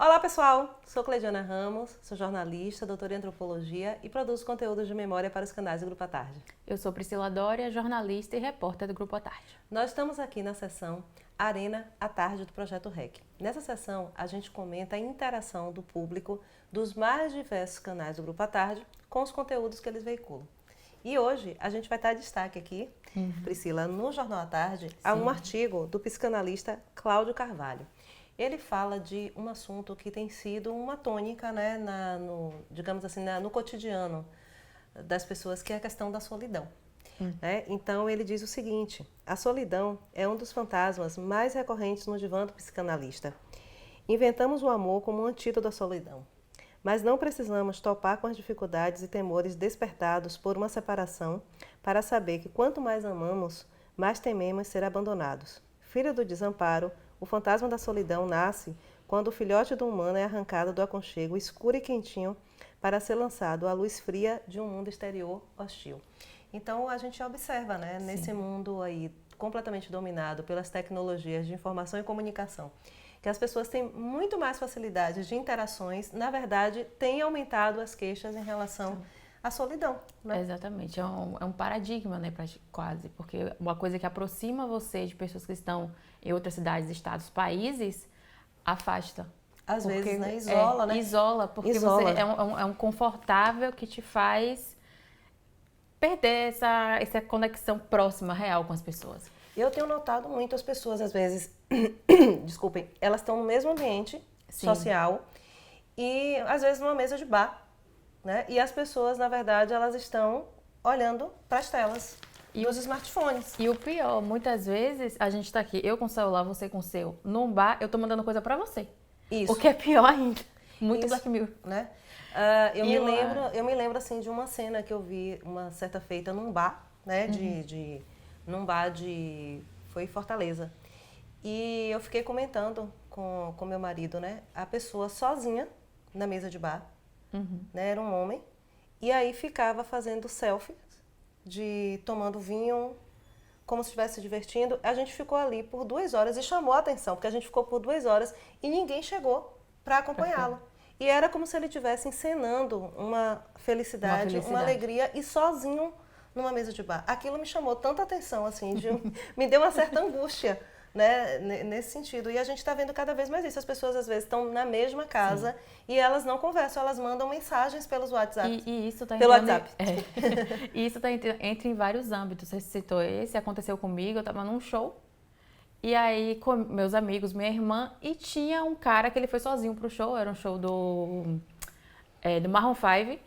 Olá pessoal, sou Cleidiana Ramos, sou jornalista, doutora em antropologia e produzo conteúdos de memória para os canais do Grupo à Tarde. Eu sou Priscila Dória, jornalista e repórter do Grupo à Tarde. Nós estamos aqui na sessão Arena à Tarde do Projeto REC. Nessa sessão, a gente comenta a interação do público dos mais diversos canais do Grupo à Tarde com os conteúdos que eles veiculam. E hoje a gente vai estar em destaque aqui, Priscila, no Jornal à Tarde, há um artigo do psicanalista Cláudio Carvalho. Ele fala de um assunto que tem sido uma tônica, né, digamos assim, no cotidiano das pessoas, que é a questão da solidão. Né? Então ele diz o seguinte: a solidão é um dos fantasmas mais recorrentes no divã do psicanalista. Inventamos o amor como um antídoto à solidão, mas não precisamos topar com as dificuldades e temores despertados por uma separação para saber que quanto mais amamos, mais tememos ser abandonados. Filho do desamparo, o fantasma da solidão nasce quando o filhote do humano é arrancado do aconchego escuro e quentinho para ser lançado à luz fria de um mundo exterior hostil. Então a gente observa, né, nesse mundo aí completamente dominado pelas tecnologias de informação e comunicação, que as pessoas têm muito mais facilidade de interações, na verdade tem aumentado as queixas em relação à solidão. Né? Exatamente, é um paradigma, né, quase, porque uma coisa que aproxima você de pessoas que estão em outras cidades, estados, países, afasta. Às Porque, vezes, né, isola, né? Isola, porque Isola. você é um confortável que te faz perder essa conexão próxima, real com as pessoas. Eu tenho notado muito as pessoas, às vezes, desculpem, elas estão no mesmo ambiente social e, às vezes, numa mesa de bar, né? E as pessoas, na verdade, elas estão olhando para as telas dos smartphones. E o pior, muitas vezes, a gente tá aqui, eu com o celular, você com o seu, num bar, eu tô mandando coisa pra você. Isso. O que é pior ainda. Muito Isso, Black Mirror. né? Eu me lembro assim de uma cena que eu vi uma certa feita num bar, né? Num bar foi em Fortaleza. E eu fiquei comentando com meu marido, né? A pessoa sozinha na mesa de bar, né? Era um homem. E aí ficava fazendo selfie, tomando vinho, como se estivesse se divertindo. A gente ficou ali por 2 horas e chamou a atenção, porque a gente ficou por 2 horas e ninguém chegou para acompanhá-lo. E era como se ele estivesse encenando uma felicidade, uma alegria, e sozinho numa mesa de bar. Aquilo me chamou tanta atenção, assim, me deu uma certa angústia, né, nesse sentido. E a gente está vendo cada vez mais isso. As pessoas, às vezes, estão na mesma casa e elas não conversam, elas mandam mensagens pelos WhatsApp. E isso tá pelo WhatsApp. E isso entra em vários âmbitos. Você citou esse, aconteceu comigo, eu estava num show. E aí, com meus amigos, minha irmã, e tinha um cara que ele foi sozinho pro show, era um show do Maroon 5,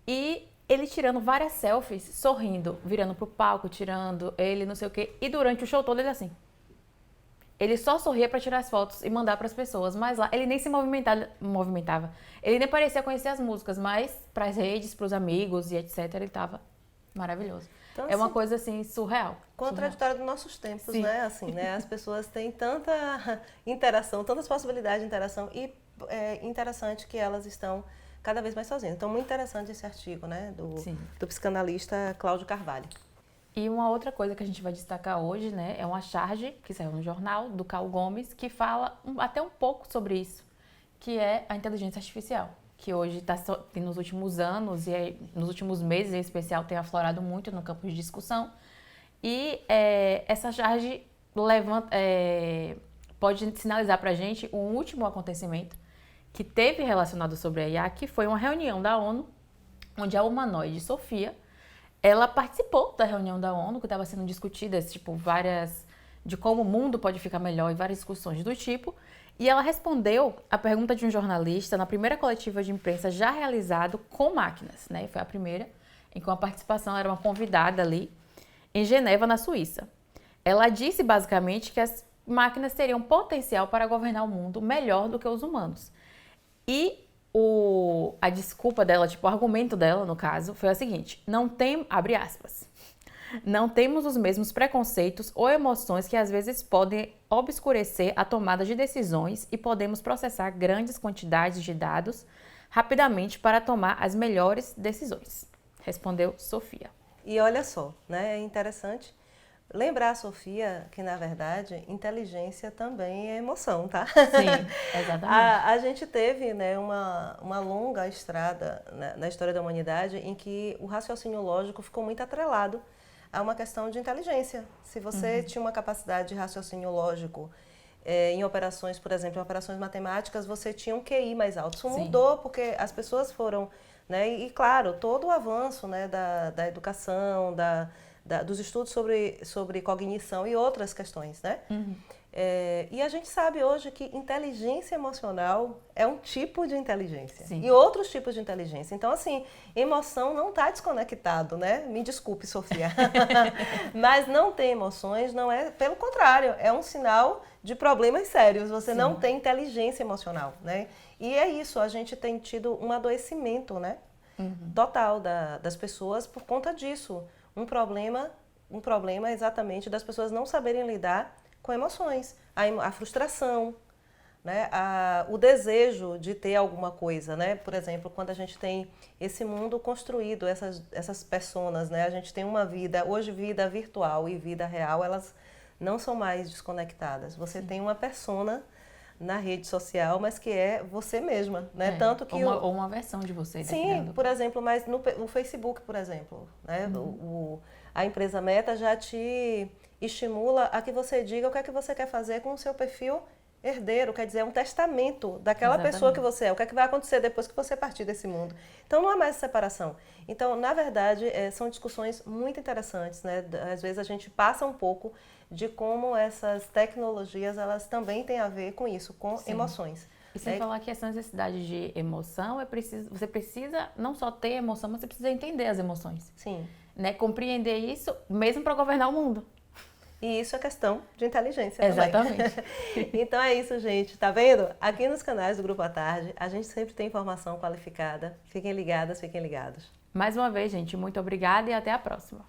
e ele tirando várias selfies, sorrindo, virando pro palco, tirando ele, não sei o quê, e durante o show todo ele assim. Ele só sorria pra tirar as fotos e mandar pras pessoas, mas lá ele nem se movimentava. Ele nem parecia conhecer as músicas, mas pras redes, pros amigos e etc, ele tava maravilhoso. Então, é uma coisa assim surreal. Contraditória dos nossos tempos, né? Assim, né? As pessoas têm tanta interação, tantas possibilidades de interação, e é interessante que elas estão cada vez mais sozinhas. Então, muito interessante esse artigo, né? Do psicanalista Cláudio Carvalho. E uma outra coisa que a gente vai destacar hoje, né, é uma charge que saiu no jornal do Cal Gomes, que fala até um pouco sobre isso, que é a inteligência artificial, que hoje nos últimos anos e nos últimos meses em especial tem aflorado muito no campo de discussão. E essa charge pode sinalizar para a gente um último acontecimento que teve relacionado sobre a IA, que foi uma reunião da ONU, onde a humanoide Sofia, ela participou da reunião da ONU, que estava sendo discutidas, tipo, de como o mundo pode ficar melhor e várias discussões do tipo. E ela respondeu a pergunta de um jornalista na primeira coletiva de imprensa já realizado com máquinas, né? Foi a primeira, em que a participação era uma convidada ali, em Geneva, na Suíça. Ela disse, basicamente, que as máquinas teriam potencial para governar o mundo melhor do que os humanos. E a desculpa dela, tipo, o argumento dela, no caso, foi a seguinte: abre aspas, não temos os mesmos preconceitos ou emoções que às vezes podem obscurecer a tomada de decisões e podemos processar grandes quantidades de dados rapidamente para tomar as melhores decisões, respondeu Sofia. E olha só, né, é interessante Lembrar a Sofia que, na verdade, inteligência também é emoção, tá? Sim, exatamente. A gente teve, né, uma longa estrada na história da humanidade em que o raciocínio lógico ficou muito atrelado a uma questão de inteligência. Se você tinha uma capacidade de raciocínio lógico em operações, por exemplo, em operações matemáticas, você tinha um QI mais alto. Isso mudou porque as pessoas foram, né, e claro, todo o avanço, né, da educação, dos estudos sobre cognição e outras questões, né? E a gente sabe hoje que inteligência emocional é um tipo de inteligência. Sim. E outros tipos de inteligência. Então, assim, emoção não está desconectado, né? Me desculpe, Sofia. Mas não ter emoções não é, pelo contrário, é um sinal de problemas sérios. Você não tem inteligência emocional, né? E é isso, a gente tem tido um adoecimento, né? Total das pessoas por conta disso. Um problema exatamente das pessoas não saberem lidar com emoções, a frustração, né? O desejo de ter alguma coisa, né? Por exemplo, quando a gente tem esse mundo construído, essas personas, né? A gente tem uma vida, hoje vida virtual e vida real, elas não são mais desconectadas. Você tem uma persona na rede social, mas que é você mesma, né? Tanto que ou uma versão de você. Sim, por exemplo, mas no Facebook, por exemplo, né? A empresa Meta já te estimula a que você diga o que é que você quer fazer com o seu perfil herdeiro, quer dizer, é um testamento daquela pessoa que você é, o que é que vai acontecer depois que você partir desse mundo. Então não há mais separação. Então, na verdade, são discussões muito interessantes, né? Às vezes a gente passa um pouco de como essas tecnologias, elas também têm a ver com isso, com emoções. E sem falar que essa necessidade de emoção, você precisa não só ter emoção, mas você precisa entender as emoções. Sim. Né? Compreender isso mesmo para governar o mundo. E isso é questão de inteligência Exatamente. também. Então é isso, gente. Tá vendo? Aqui nos canais do Grupo à Tarde, a gente sempre tem informação qualificada. Fiquem ligadas, fiquem ligados. Mais uma vez, gente, muito obrigada e até a próxima.